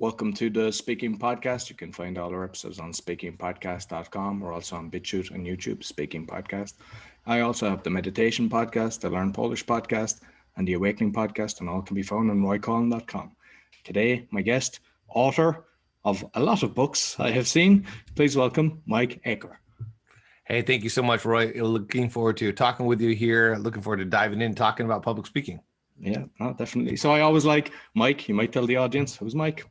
Welcome to the Speaking Podcast. You can find all our episodes on speakingpodcast.com. We're also on BitChute and YouTube, Speaking Podcast. I also have the Meditation Podcast, the Learn Polish Podcast, and the Awakening Podcast, and all can be found on roycollin.com. Today, my guest, author of a lot of books I have seen. Please welcome Mike Acker. Hey, thank you so much, Roy. Looking forward to talking with you here. Looking forward to diving in, talking about public speaking. Yeah, no, definitely. So I always like Mike. You might tell the audience who's Mike.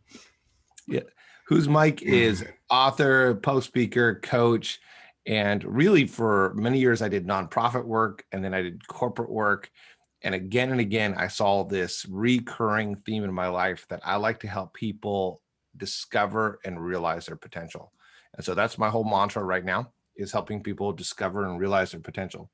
Yeah, who's Mike is author, public speaker, coach, and really for many years I did nonprofit work, and then I did corporate work, and again I saw this recurring theme in my life that I like to help people discover and realize their potential. And so that's my whole mantra right now, is helping people discover and realize their potential.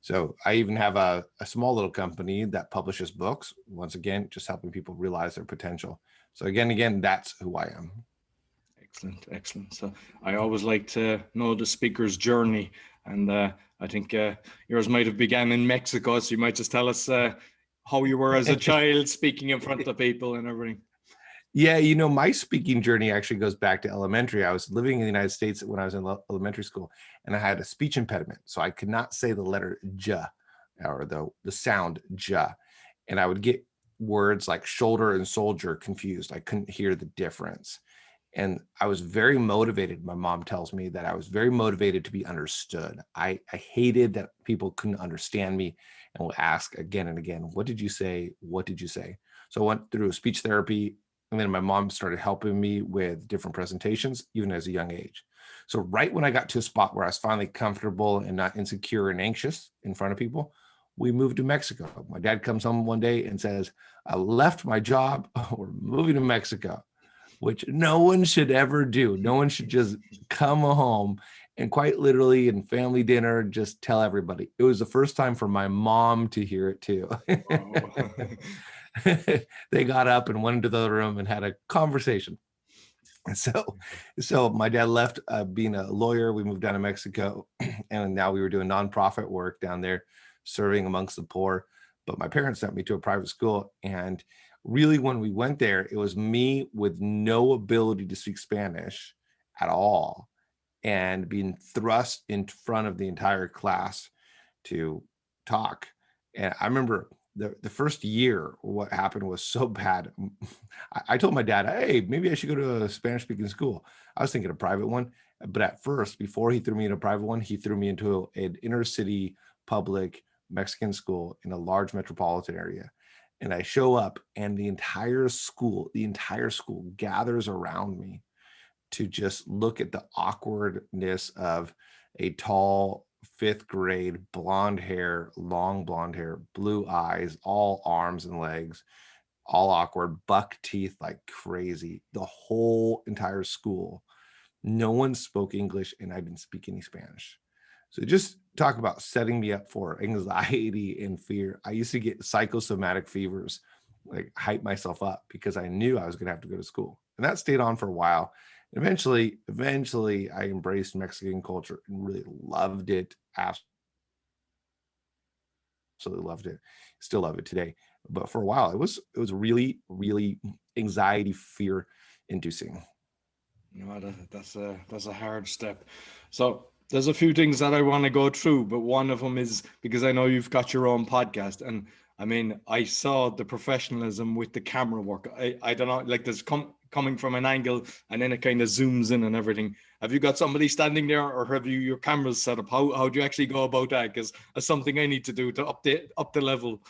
So I even have a small little company that publishes books, once again, just helping people realize their potential. So again, that's who I am. Excellent. So I always like to know the speaker's journey. And I think yours might have begun in Mexico. So you might just tell us how you were as a child speaking in front of people and everything. Yeah, my speaking journey actually goes back to elementary. I was living in the United States when I was in elementary school, and I had a speech impediment. So I could not say the letter J, or the sound J. And I would get words like shoulder and soldier confused. I couldn't hear the difference. And I was very motivated. My mom tells me that I was very motivated to be understood. I hated that people couldn't understand me and would ask again and again, what did you say? What did you say? So I went through speech therapy. And then my mom started helping me with different presentations, even as a young age. So right when I got to a spot where I was finally comfortable and not insecure and anxious in front of people, we moved to Mexico. My dad comes home one day and says, I left my job, we're moving to Mexico, which no one should ever do. No one should just come home and quite literally in family dinner, just tell everybody. It was the first time for my mom to hear it too. They got up and went into the other room and had a conversation. And so my dad left being a lawyer. We moved down to Mexico, and now we were doing nonprofit work down there, serving amongst the poor. But my parents sent me to a private school. And really, when we went there, it was me with no ability to speak Spanish at all and being thrust in front of the entire class to talk. And I remember the first year, what happened was so bad. I told my dad, hey, maybe I should go to a Spanish speaking school. I was thinking a private one. But at first, before he threw me in a private one, he threw me into an inner city public Mexican school in a large metropolitan area. And I show up and the entire school gathers around me to just look at the awkwardness of a tall, fifth grade, long blonde hair, blue eyes, all arms and legs, all awkward, buck teeth like crazy. The whole entire school, no one spoke English and I didn't speak any Spanish. So just talk about setting me up for anxiety and fear. I used to get psychosomatic fevers, like hype myself up because I knew I was going to have to go to school. And that stayed on for a while. Eventually, I embraced Mexican culture and really loved it. Absolutely loved it. Still love it today. But for a while, it was really, really anxiety, fear inducing. That's a hard step. So there's a few things that I want to go through, but one of them is because I know you've got your own podcast, and I mean, I saw the professionalism with the camera work. I don't know, like there's coming from an angle and then it kind of zooms in and everything. Have you got somebody standing there, or have you your cameras set up? How do you actually go about that? Because that's something I need to do to up the level.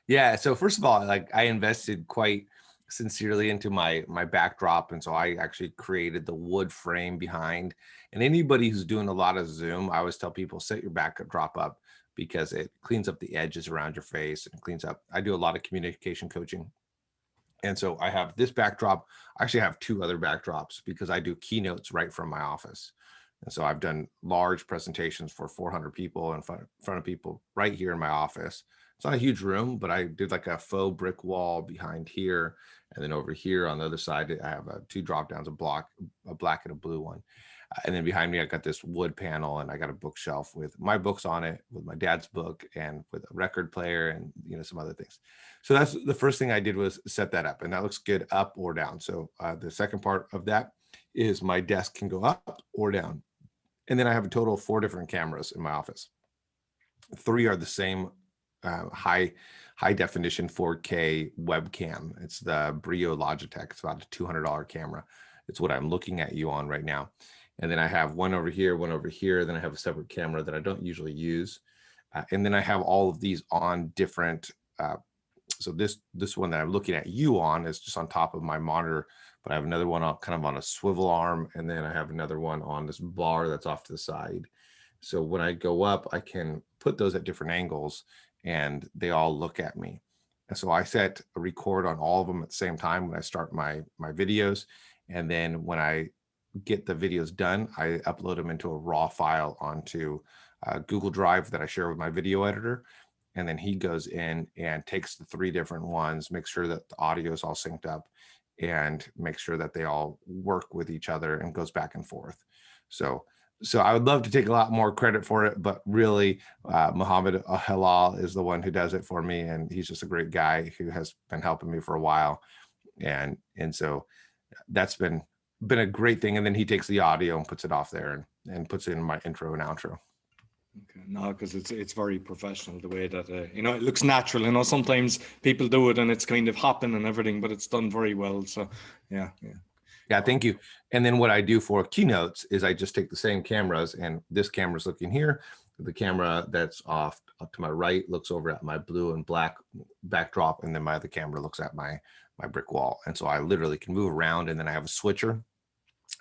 Yeah. So first of all, like I invested quite sincerely into my backdrop, and so I actually created the wood frame behind. And anybody who's doing a lot of Zoom, I always tell people set your backdrop up because it cleans up the edges around your face and cleans up. I do a lot of communication coaching. And so I have this backdrop. I actually have two other backdrops because I do keynotes right from my office. And so I've done large presentations for 400 people in front of people right here in my office. It's not a huge room, but I did like a faux brick wall behind here. And then over here on the other side, I have two drop downs, a black and a blue one. And then behind me, I got this wood panel, and I got a bookshelf with my books on it, with my dad's book, and with a record player, and some other things. So that's the first thing I did, was set that up, and that looks good up or down. So the second part of that is my desk can go up or down. And then I have a total of 4 different cameras in my office. 3 are the same high definition 4K webcam. It's the Brio Logitech. It's about a $200 camera. It's what I'm looking at you on right now. And then I have one over here, one over here. Then I have a separate camera that I don't usually use. And then I have all of these on different. So this one that I'm looking at you on is just on top of my monitor, but I have another one kind of on a swivel arm. And then I have another one on this bar that's off to the side. So when I go up, I can put those at different angles and they all look at me. And so I set a record on all of them at the same time when I start my videos. And then when I get the videos done, I upload them into a raw file onto Google Drive that I share with my video editor. And then he goes in and takes the 3 different ones, makes sure that the audio is all synced up, and makes sure that they all work with each other, and goes back and forth. So I would love to take a lot more credit for it, but really Muhammad Halal is the one who does it for me. And he's just a great guy who has been helping me for a while. And so that's been a great thing. And then he takes the audio and puts it off there and puts it in my intro and outro. Okay, no, because it's very professional, the way that it looks natural. Sometimes people do it and it's kind of hopping and everything, but it's done very well. So yeah. Thank you. And then what I do for keynotes is I just take the same cameras, and this camera's looking here. The camera that's off up to my right looks over at my blue and black backdrop, and then my other camera looks at my brick wall. And so I literally can move around, and then I have a switcher,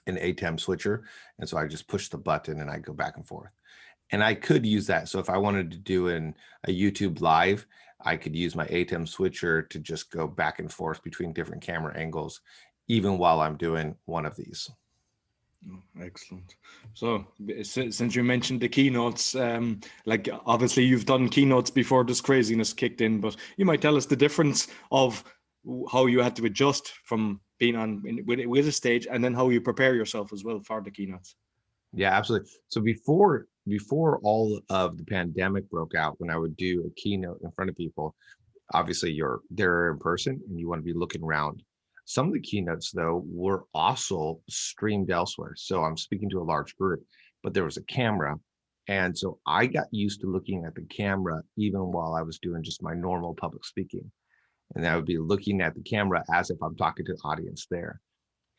an ATEM switcher. And so I just push the button and I go back and forth. And I could use that. So if I wanted to do a YouTube live, I could use my ATEM switcher to just go back and forth between different camera angles, even while I'm doing one of these. Oh, excellent. So since you mentioned the keynotes, like obviously you've done keynotes before this craziness kicked in, but you might tell us the difference of how you had to adjust from being on with a stage, and then how you prepare yourself as well for the keynotes. Yeah, absolutely. So before all of the pandemic broke out, when I would do a keynote in front of people, obviously you're there in person and you want to be looking around. Some of the keynotes, though, were also streamed elsewhere. So I'm speaking to a large group, but there was a camera. And so I got used to looking at the camera even while I was doing just my normal public speaking. And I would be looking at the camera as if I'm talking to the audience there.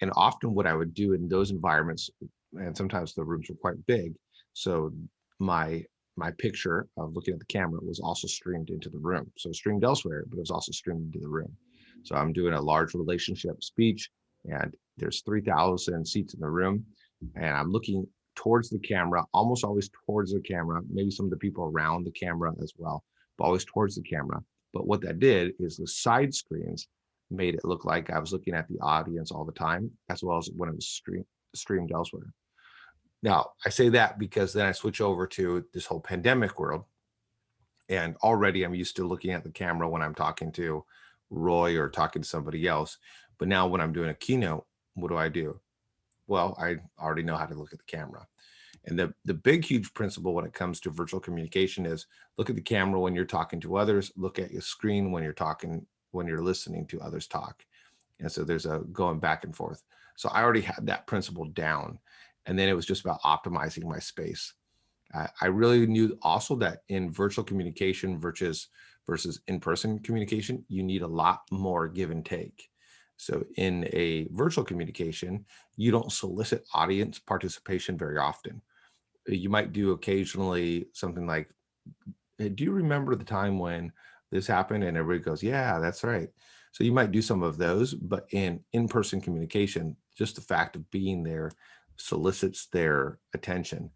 And often what I would do in those environments, and sometimes the rooms were quite big, so my picture of looking at the camera was also streamed into the room. So streamed elsewhere, but it was also streamed into the room. So I'm doing a large relationship speech, and there's 3,000 seats in the room, and I'm looking towards the camera, almost always towards the camera, maybe some of the people around the camera as well, but always towards the camera. But what that did is the side screens made it look like I was looking at the audience all the time, as well as when it was streamed elsewhere. Now, I say that because then I switch over to this whole pandemic world, and already I'm used to looking at the camera when I'm talking to Roy or talking to somebody else. But now when I'm doing a keynote, what do? Well, I already know how to look at the camera. And the big, huge principle when it comes to virtual communication is look at the camera when you're talking to others, look at your screen when you're listening to others talk. And so there's a going back and forth. So I already had that principle down. And then it was just about optimizing my space. I really knew also that in virtual communication versus in-person communication, you need a lot more give and take. So in a virtual communication, you don't solicit audience participation very often. You might do occasionally something like, hey, do you remember the time when this happened? And everybody goes, yeah, that's right. So you might do some of those, but in-person communication, just the fact of being there solicits their attention.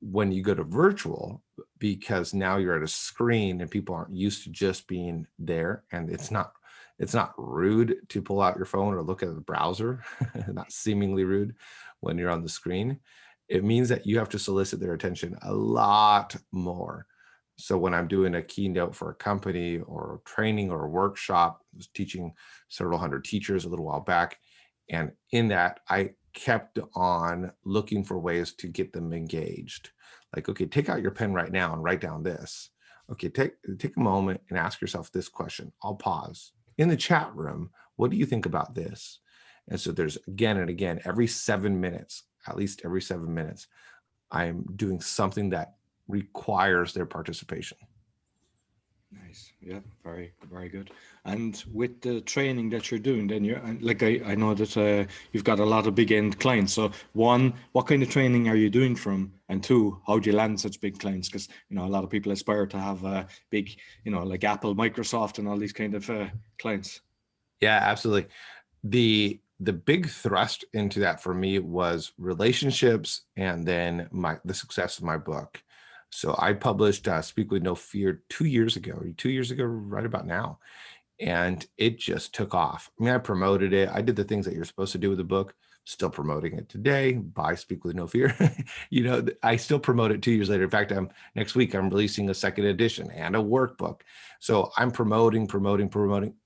When you go to virtual, because now you're at a screen and people aren't used to just being there, and it's not rude to pull out your phone or look at the browser, not seemingly rude when you're on the screen. It means that you have to solicit their attention a lot more. So when I'm doing a keynote for a company or training or a workshop, I was teaching several hundred teachers a little while back. And in that, I kept on looking for ways to get them engaged. Like, okay, take out your pen right now and write down this. Okay, take a moment and ask yourself this question. I'll pause. In the chat room, what do you think about this? And so there's again and again, every 7 minutes, at least every 7 minutes, I'm doing something that requires their participation. Nice. Yeah, very, very good. And with the training that you're doing, then you're like, I know that you've got a lot of big end clients. So one, what kind of training are you doing from? And two, how do you land such big clients? Because, you know, a lot of people aspire to have big, you know, like Apple, Microsoft, and all these kind of clients. Yeah, absolutely. The big thrust into that for me was relationships, and then the success of my book. So I published Speak with No Fear 2 years ago, right about now. And it just took off. I mean, I promoted it. I did the things that you're supposed to do with the book, still promoting it today. Buy Speak with No Fear. You know, I still promote it 2 years later. In fact, next week, I'm releasing a second edition and a workbook. So I'm promoting.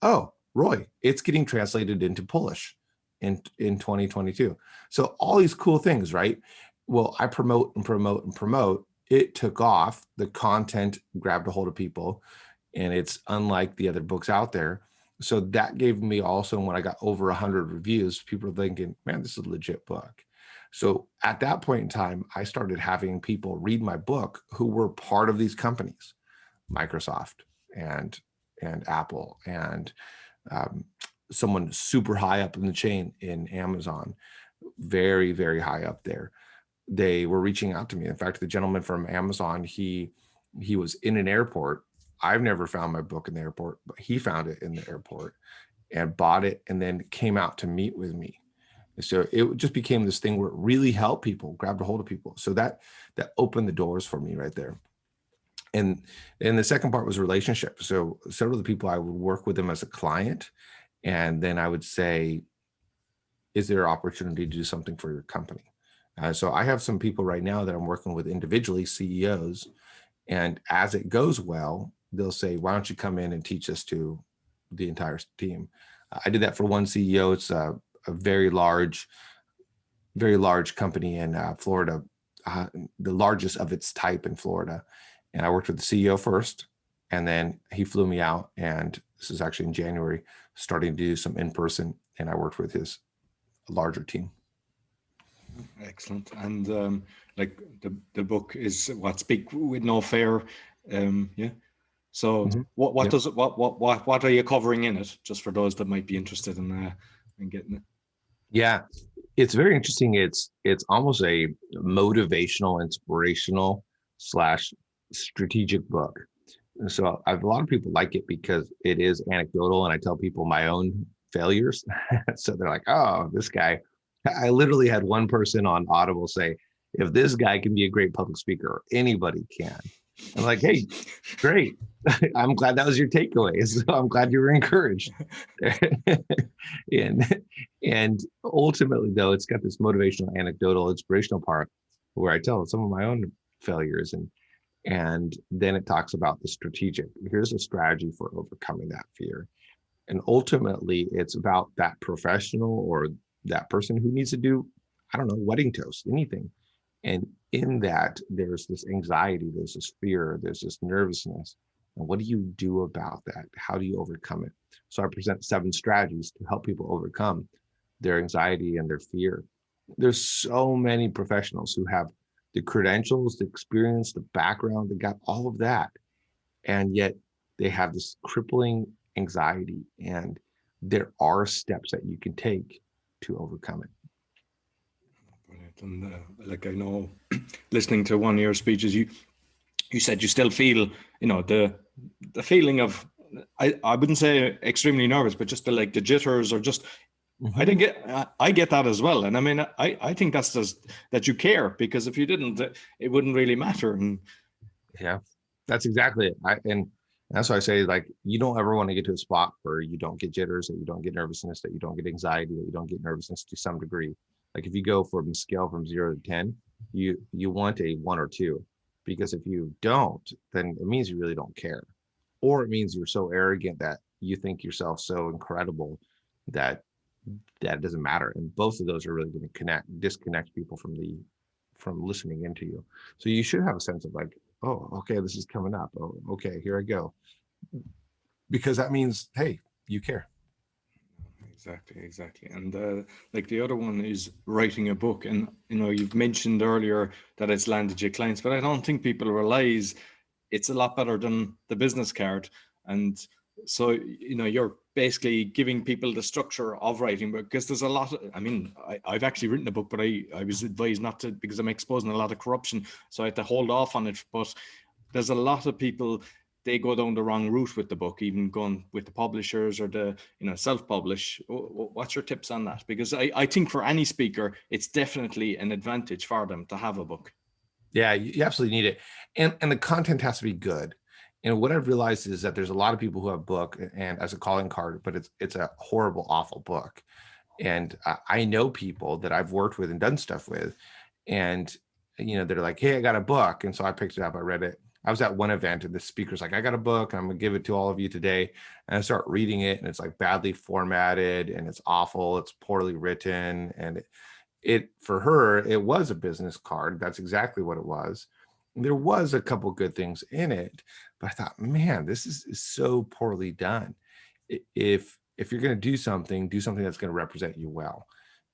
Oh, Roy, it's getting translated into Polish in 2022. So all these cool things, right? Well, I promote. It took off. The content grabbed a hold of people, and it's unlike the other books out there. So that gave me also, when I got over 100 reviews, people were thinking, man, this is a legit book. So at that point in time, I started having people read my book who were part of these companies, Microsoft and Apple, and someone super high up in the chain in Amazon, very, very high up there. They were reaching out to me. In fact, the gentleman from Amazon, he was in an airport. I've never found my book in the airport, but he found it in the airport and bought it, and then came out to meet with me. So it just became this thing where it really helped people, grabbed a hold of people. So that opened the doors for me right there. And the second part was relationship. So several of the people, I would work with them as a client, and then I would say, is there an opportunity to do something for your company? So I have some people right now that I'm working with individually, CEOs, and as it goes well, they'll say, why don't you come in and teach us to the entire team? I did that for one CEO. It's a very large company in Florida, the largest of its type in Florida. And I worked with the CEO first, and then he flew me out. And this is actually in January, starting to do some in-person, and I worked with his larger team. Excellent. And like the book is what, Speak with No Fear. Yeah. So what does it, what are you covering in it? Just for those that might be interested in getting it. Yeah, it's very interesting. It's almost a motivational, inspirational / strategic book. And so a lot of people like it because it is anecdotal, and I tell people my own failures. So they're like, oh, this guy. I literally had one person on Audible say, if this guy can be a great public speaker, anybody can. I'm like, hey, great. I'm glad that was your takeaway. So I'm glad you were encouraged. and ultimately, though, it's got this motivational, anecdotal, inspirational part where I tell some of my own failures, and then it talks about the strategic. Here's a strategy for overcoming that fear. And ultimately, it's about that professional or that person who needs to do, I don't know, wedding toast, anything. And in that, there's this anxiety, there's this fear, there's this nervousness. And what do you do about that? How do you overcome it? So I present 7 strategies to help people overcome their anxiety and their fear. There's so many professionals who have the credentials, the experience, the background, they got all of that. And yet they have this crippling anxiety. And there are steps that you can take to overcome it. And like, I know, listening to one of your speeches, you said you still feel, you know, the feeling of, I wouldn't say extremely nervous, but just the jitters, or just, I get that as well. And I mean, I think that's just that you care, because if you didn't, it wouldn't really matter. And yeah, that's exactly it. And that's why I say, like, you don't ever want to get to a spot where you don't get jitters, that you don't get nervousness, that you don't get anxiety, that you don't get nervousness to some degree. Like, if you go from a scale from 0 to 10, you want a 1 or 2, because if you don't, then it means you really don't care, or it means you're so arrogant that you think yourself so incredible that that doesn't matter. And both of those are really going to disconnect people from listening into you. So you should have a sense of like, oh, okay, this is coming up. Oh, okay, here I go. Because that means, hey, you care. Exactly. And like the other one is writing a book. And, you've mentioned earlier that it's landed you clients, but I don't think people realize it's a lot better than the business card. And so, you're basically giving people the structure of writing, because there's a lot I've actually written a book, but I was advised not to, because I'm exposing a lot of corruption. So I had to hold off on it. But there's a lot of people, they go down the wrong route with the book, even going with the publishers or the self-publish. What's your tips on that? Because I think for any speaker, it's definitely an advantage for them to have a book. Yeah, you absolutely need it. And the content has to be good. And what I've realized is that there's a lot of people who have book and as a calling card, but it's a horrible, awful book. And I know people that I've worked with and done stuff with, and they're like, hey, I got a book. And so I picked it up, I read it. I was at one event and the speaker's like, I got a book, I'm gonna give it to all of you today. And I start reading it, and it's like badly formatted, and it's awful, it's poorly written. And it for her, it was a business card. That's exactly what it was. There was a couple good things in it, but I thought, man, this is so poorly done. If you're going to do something that's going to represent you well.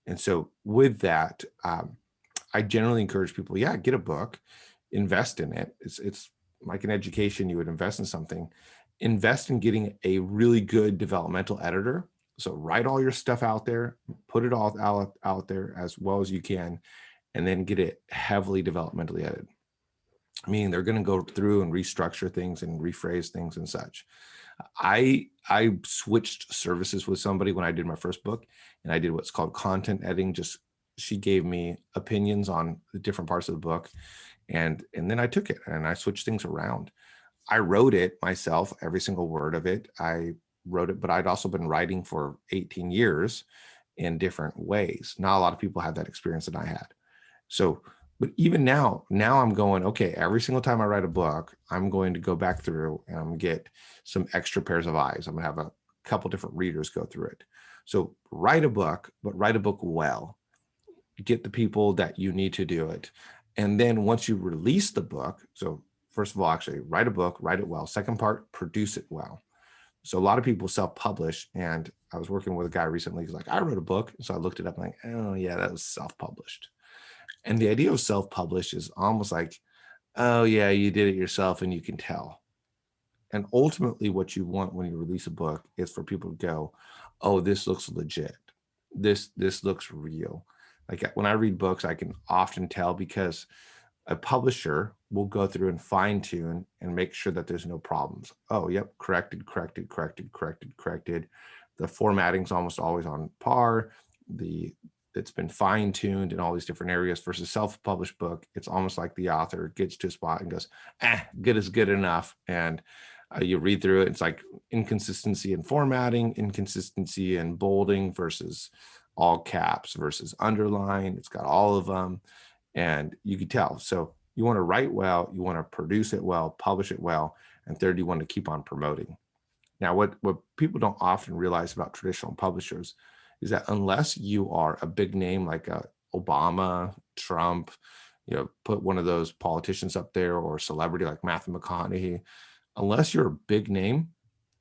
And so with that, I generally encourage people, yeah, get a book, invest in it. It's like an education. You would invest in something, invest in getting a really good developmental editor. So write all your stuff out there, put it all out there as well as you can, and then get it heavily developmentally edited. Meaning they're going to go through and restructure things and rephrase things and such. I switched services with somebody when I did my first book, and I did what's called content editing. Just she gave me opinions on the different parts of the book, and then I took it and I switched things around. I wrote it myself, every single word of it. I wrote it, but I'd also been writing for 18 years in different ways. Not a lot of people had that experience that I had. So, but even now I'm going, okay, every single time I write a book, I'm going to go back through and I'm going to get some extra pairs of eyes. I'm going to have a couple different readers go through it. So write a book, but write a book well. Get the people that you need to do it. And then once you release the book, so first of all, actually write a book, write it well. Second part, produce it well. So a lot of people self-publish, and I was working with a guy recently. He's like, I wrote a book. So I looked it up and like, oh yeah, that was self-published. And the idea of self-published is almost like, oh yeah, you did it yourself and you can tell. And ultimately what you want when you release a book is for people to go, oh, this looks legit. This looks real. Like when I read books, I can often tell because a publisher will go through and fine tune and make sure that there's no problems. Oh, yep, corrected. The formatting's almost always on par. It's been fine tuned in all these different areas versus self-published book. It's almost like the author gets to a spot and goes, good is good enough. And you read through it. It's like inconsistency in formatting, inconsistency in bolding versus all caps versus underline. It's got all of them. And you can tell. So you want to write well, you want to produce it well, publish it well. And third, you want to keep on promoting. Now, what people don't often realize about traditional publishers is that unless you are a big name like Obama, Trump, put one of those politicians up there, or a celebrity like Matthew McConaughey, unless you're a big name,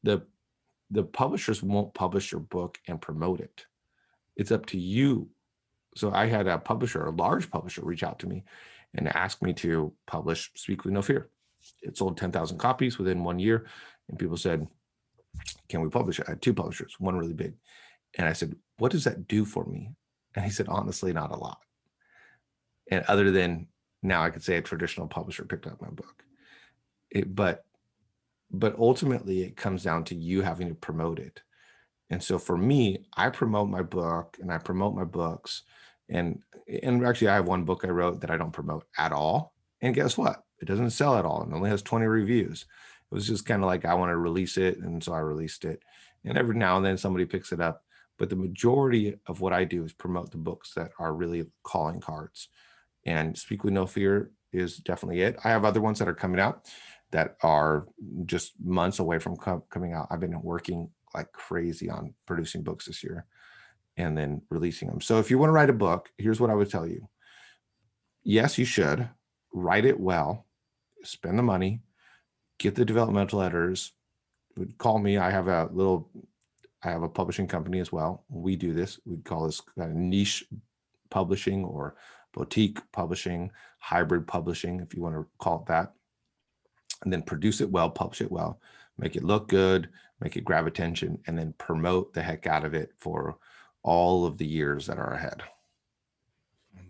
the publishers won't publish your book and promote it. It's up to you. So I had a large publisher, reach out to me and ask me to publish Speak With No Fear. It sold 10,000 copies within 1 year. And people said, can we publish it? I had two publishers, one really big. And I said, what does that do for me? And he said, honestly, not a lot. And other than now I could say a traditional publisher picked up my book. But ultimately it comes down to you having to promote it. And so for me, I promote my book and I promote my books. And actually I have one book I wrote that I don't promote at all. And guess what? It doesn't sell at all. It only has 20 reviews. It was just kind of like, I want to release it. And so I released it. And every now and then somebody picks it up. But the majority of what I do is promote the books that are really calling cards. And Speak With No Fear is definitely it. I have other ones that are coming out that are just months away from coming out. I've been working like crazy on producing books this year. and then releasing them. So if you want to write a book, here's what I would tell you. Yes, you should write it well, spend the money, get the developmental editors. Call me. I have a publishing company as well. We do this. We call this kind of niche publishing or boutique publishing, hybrid publishing, if you want to call it that. And then produce it well, publish it well, make it look good, make it grab attention, and then promote the heck out of it for all of the years that are ahead.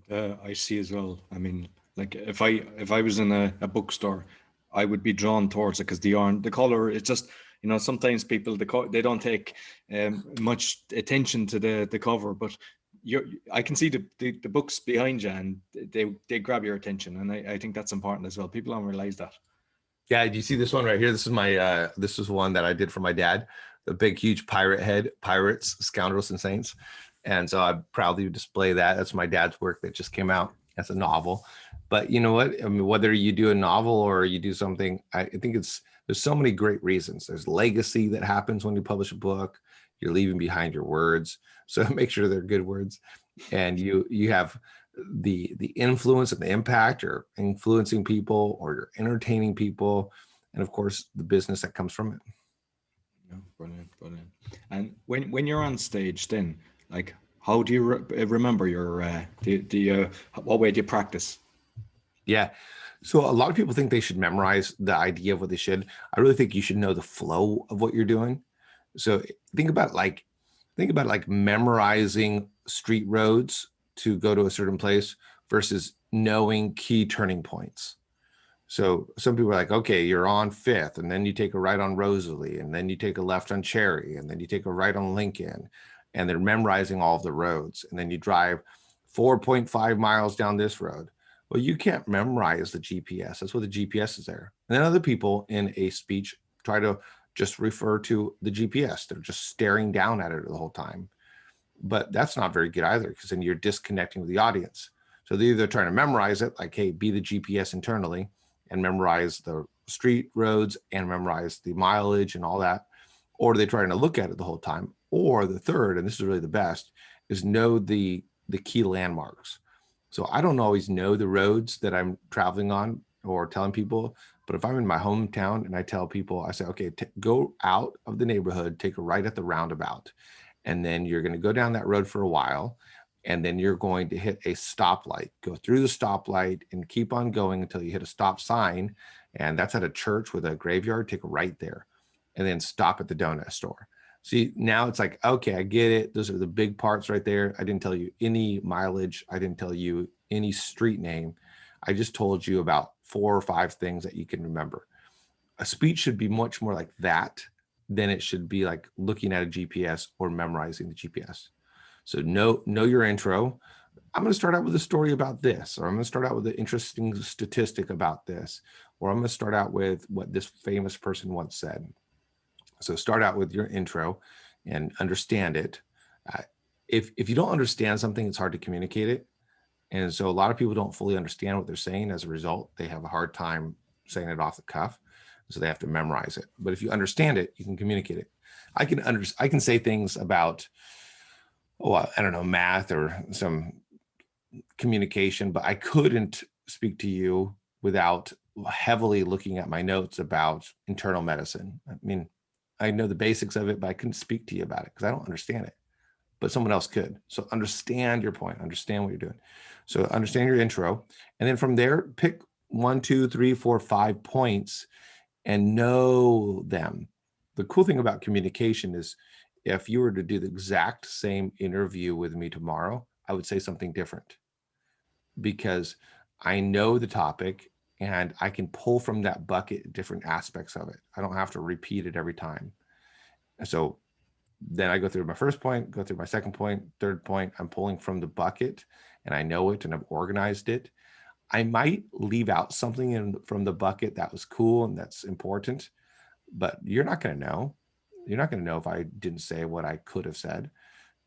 And I see as well. I mean, like if I was in a bookstore, I would be drawn towards it because the color. It's just, sometimes people they don't take much attention to the cover, but I can see the books behind you, and they grab your attention, and I think that's important as well. People don't realize that. Yeah, do you see this one right here? This is one that I did for my dad, the big, huge pirate head, pirates, scoundrels, and saints. And so I proudly display that. That's my dad's work that just came out as a novel. But you know what? I mean, whether you do a novel or you do something, I think there's so many great reasons. There's legacy that happens when you publish a book. You're leaving behind your words. So make sure they're good words. And you have the influence and the impact. You're influencing people or you're entertaining people. And of course, the business that comes from it. Yeah, brilliant. And when you're on stage, then, like, how do you remember your what way do you practice? Yeah. So a lot of people think they should memorize the idea of what they should. I really think you should know the flow of what you're doing. So think about it like memorizing street roads to go to a certain place versus knowing key turning points. So some people are like, okay, you're on Fifth, and then you take a right on Rosalie, and then you take a left on Cherry, and then you take a right on Lincoln, and they're memorizing all of the roads. And then you drive 4.5 miles down this road. Well, you can't memorize the GPS. That's what the GPS is there. And then other people in a speech try to just refer to the GPS. They're just staring down at it the whole time. But that's not very good either, because then you're disconnecting with the audience. So they're either trying to memorize it, like, hey, be the GPS internally and memorize the street roads and memorize the mileage and all that, or they're trying to look at it the whole time. Or the third, and this is really the best, is know the key landmarks. So I don't always know the roads that I'm traveling on or telling people, but if I'm in my hometown and I tell people, I say, okay, go out of the neighborhood, take a right at the roundabout, and then you're going to go down that road for a while, and then you're going to hit a stoplight, go through the stoplight and keep on going until you hit a stop sign. And that's at a church with a graveyard, take a right there, and then stop at the donut store. See, now it's like, okay, I get it. Those are the big parts right there. I didn't tell you any mileage. I didn't tell you any street name. I just told you about 4 or 5 things that you can remember. A speech should be much more like that than it should be like looking at a GPS or memorizing the GPS. So know your intro. I'm going to start out with a story about this, or I'm going to start out with an interesting statistic about this, or I'm going to start out with what this famous person once said. So start out with your intro and understand it. If you don't understand something, it's hard to communicate it. And so a lot of people don't fully understand what they're saying. As a result, they have a hard time saying it off the cuff. So they have to memorize it. But if you understand it, you can communicate it. I can say things about, I don't know, math or some communication, but I couldn't speak to you without heavily looking at my notes about internal medicine. I mean, I know the basics of it, but I couldn't speak to you about it because I don't understand it, but someone else could. So understand your point, understand what you're doing. So understand your intro. And then from there, pick 1, 2, 3, 4, 5 points and know them. The cool thing about communication is if you were to do the exact same interview with me tomorrow, I would say something different because I know the topic and I can pull from that bucket different aspects of it. I don't have to repeat it every time. And so then I go through my first point, go through my second point, third point. I'm pulling from the bucket and I know it and I've organized it. I might leave out something from the bucket that was cool and that's important, but you're not going to know. You're not going to know if I didn't say what I could have said.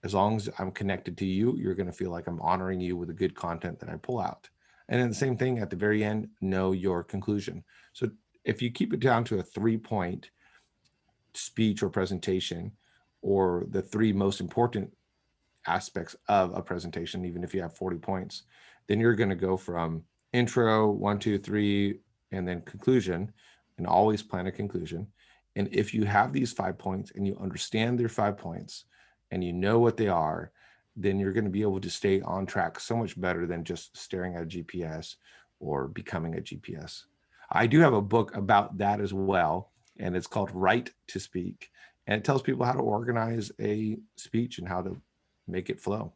As long as I'm connected to you, you're going to feel like I'm honoring you with the good content that I pull out. And then the same thing at the very end, know your conclusion. So if you keep it down to a 3-point speech or presentation, or the 3 most important aspects of a presentation, even if you have 40 points, then you're going to go from intro, 1, 2, 3, and then conclusion, and always plan a conclusion. And if you have these 5 points and you understand their 5 points and you know what they are, then you're going to be able to stay on track so much better than just staring at a GPS or becoming a GPS. I do have a book about that as well, and it's called Write to Speak, and it tells people how to organize a speech and how to make it flow.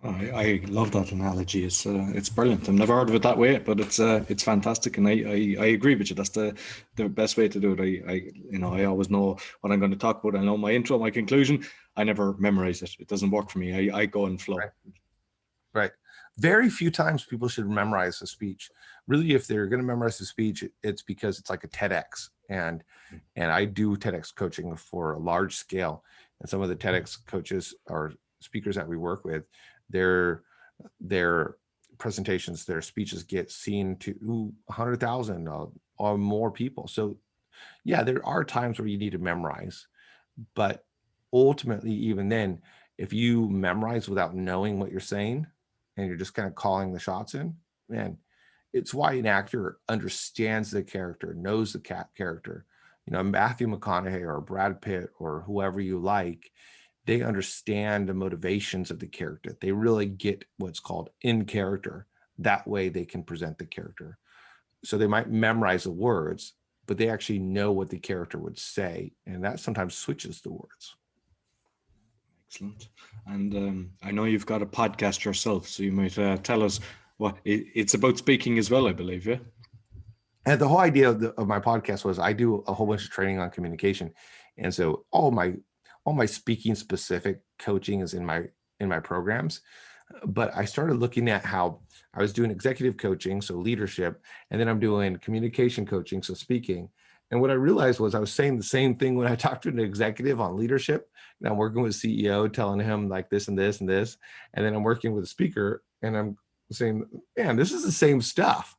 I love that analogy. It's brilliant. I've never heard of it that way, but it's fantastic, and I agree with you. That's the best way to do it. I always know what I'm going to talk about. I know my intro, my conclusion. I never memorize it. It doesn't work for me. I go and flow. Right. Very few times people should memorize a speech. Really, if they're going to memorize a speech, it's because it's like a TEDx, and I do TEDx coaching for a large scale, and some of the TEDx coaches or speakers that we work with, their presentations, their speeches get seen to 100,000 or more people. So yeah, there are times where you need to memorize, but ultimately, even then, if you memorize without knowing what you're saying and you're just kind of calling the shots in, man, it's why an actor understands the character, knows the character. Matthew McConaughey or Brad Pitt or whoever you like, they understand the motivations of the character. They really get what's called in character. That way they can present the character. So they might memorize the words, but they actually know what the character would say. And that sometimes switches the words. Excellent. And I know you've got a podcast yourself, so you might tell us what it's about speaking as well, I believe, yeah? And the whole idea of my podcast was I do a whole bunch of training on communication. And so all my speaking specific coaching is in my programs. But I started looking at how I was doing executive coaching, so leadership, and then I'm doing communication coaching, so speaking. And what I realized was I was saying the same thing when I talked to an executive on leadership, and I'm working with a CEO, telling him like this and this and this. And then I'm working with a speaker and I'm saying, man, this is the same stuff.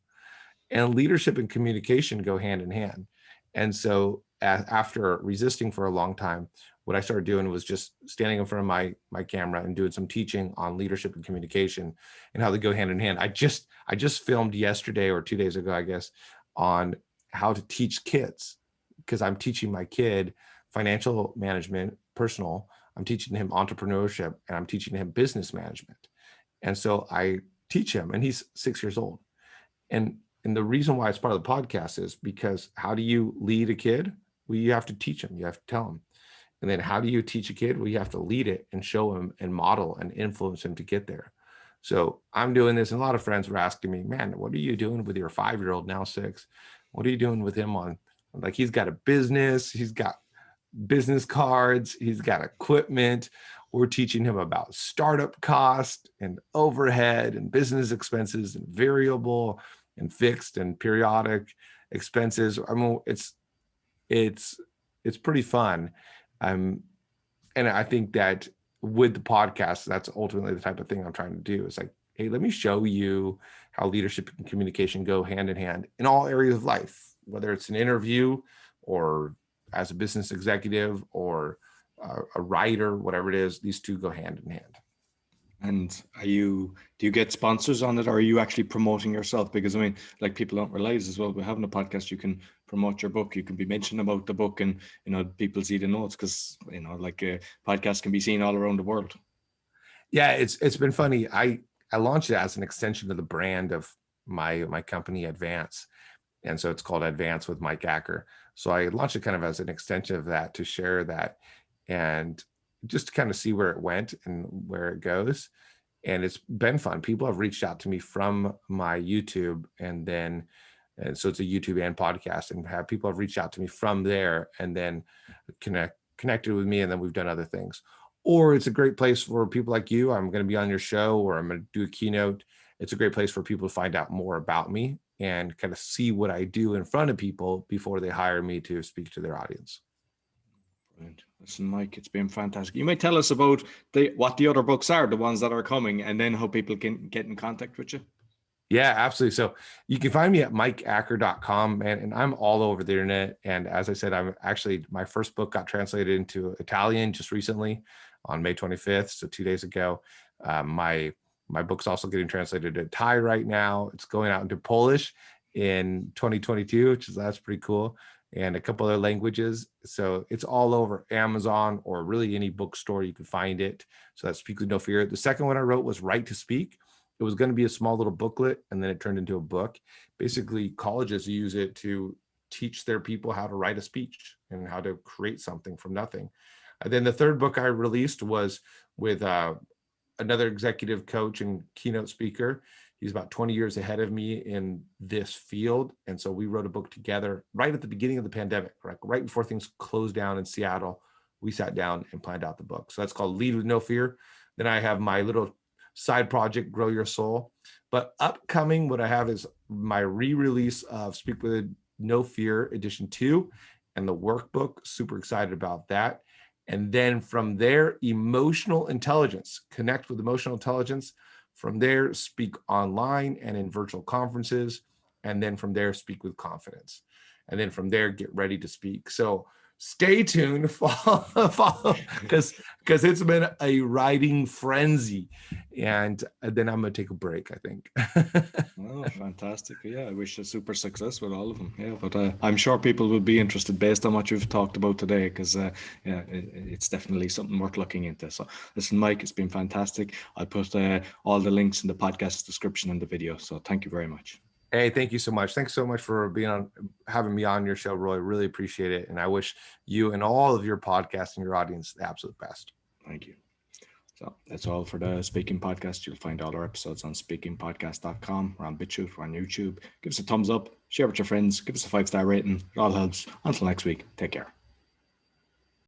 And leadership and communication go hand in hand. And so after resisting for a long time, what I started doing was just standing in front of my camera and doing some teaching on leadership and communication and how they go hand in hand. I just filmed yesterday or 2 days ago, I guess, on how to teach kids, because I'm teaching my kid financial management, personal. I'm teaching him entrepreneurship, and I'm teaching him business management. And so I teach him, and he's 6 years old. And the reason why it's part of the podcast is because how do you lead a kid? Well, you have to teach him, you have to tell him. And then how do you teach a kid? Well, you have to lead it and show him and model and influence him to get there. So I'm doing this, and a lot of friends were asking me, man, what are you doing with your 5-year-old, now 6? What are you doing with him on, like, he's got a business, he's got business cards, he's got equipment. We're teaching him about startup cost and overhead and business expenses and variable and fixed and periodic expenses. I mean, it's pretty fun. And I think that with the podcast, that's ultimately the type of thing I'm trying to do. It's like, hey, let me show you how leadership and communication go hand in hand in all areas of life, whether it's an interview or as a business executive or a writer, whatever it is, these two go hand in hand. And do you get sponsors on it, or are you actually promoting yourself? Because I mean, like, people don't realize as well, by having a podcast, you can promote your book. You can be mentioned about the book, and people see the notes, because like a podcast can be seen all around the world. Yeah, it's been funny. I launched it as an extension of the brand of my company, Advance. And so it's called Advance with Mike Acker. So I launched it kind of as an extension of that, to share that and just to kind of see where it went and where it goes. And it's been fun. People have reached out to me from my YouTube, and so it's a YouTube and podcast, and people have reached out to me from there and then connected with me, and then we've done other things. Or it's a great place for people like you. I'm going to be on your show, or I'm going to do a keynote. It's a great place for people to find out more about me and kind of see what I do in front of people before they hire me to speak to their audience. Brilliant. Listen, Mike, it's been fantastic. You might tell us about what the other books are, the ones that are coming, and then how people can get in contact with you. Yeah, absolutely. So you can find me at mikeacker.com, man, and I'm all over the internet. And as I said, I'm actually, my first book got translated into Italian just recently on May 25th, so 2 days ago. My book's also getting translated to Thai right now. It's going out into Polish in 2022, that's pretty cool, and a couple other languages. So it's all over Amazon or really any bookstore you can find it. So that's Speak with No Fear. The second one I wrote was Right to Speak. It was going to be a small little booklet, and then it turned into a book. Basically, colleges use it to teach their people how to write a speech and how to create something from nothing. And then the third book I released was with another executive coach and keynote speaker. He's about 20 years ahead of me in this field. And so we wrote a book together right at the beginning of the pandemic, right before things closed down in Seattle. We sat down and planned out the book. So that's called Lead with No Fear. Then I have my little side project, Grow Your Soul. But upcoming, what I have is my re-release of Speak with No Fear edition 2 and the workbook. Super excited about that. And then from there, emotional intelligence, connect with emotional intelligence. From there, speak online and in virtual conferences. And then from there, speak with confidence. And then from there, get ready to speak. So stay tuned, follow, because it's been a writing frenzy. And then I'm going to take a break, I think. Oh, fantastic. Yeah, I wish you super success with all of them. Yeah, but I'm sure people will be interested based on what you've talked about today, because it's definitely something worth looking into. So listen, Mike, it's been fantastic. I'll put all the links in the podcast description and the video. So thank you very much. Hey, thank you so much. Thanks so much for having me on your show, Roy. Really appreciate it. And I wish you and all of your podcasts and your audience the absolute best. Thank you. So that's all for the Speaking Podcast. You'll find all our episodes on speakingpodcast.com. We're on BitChute, we're on YouTube. Give us a thumbs up, share with your friends, give us a 5-star rating. It all helps. Until next week, take care.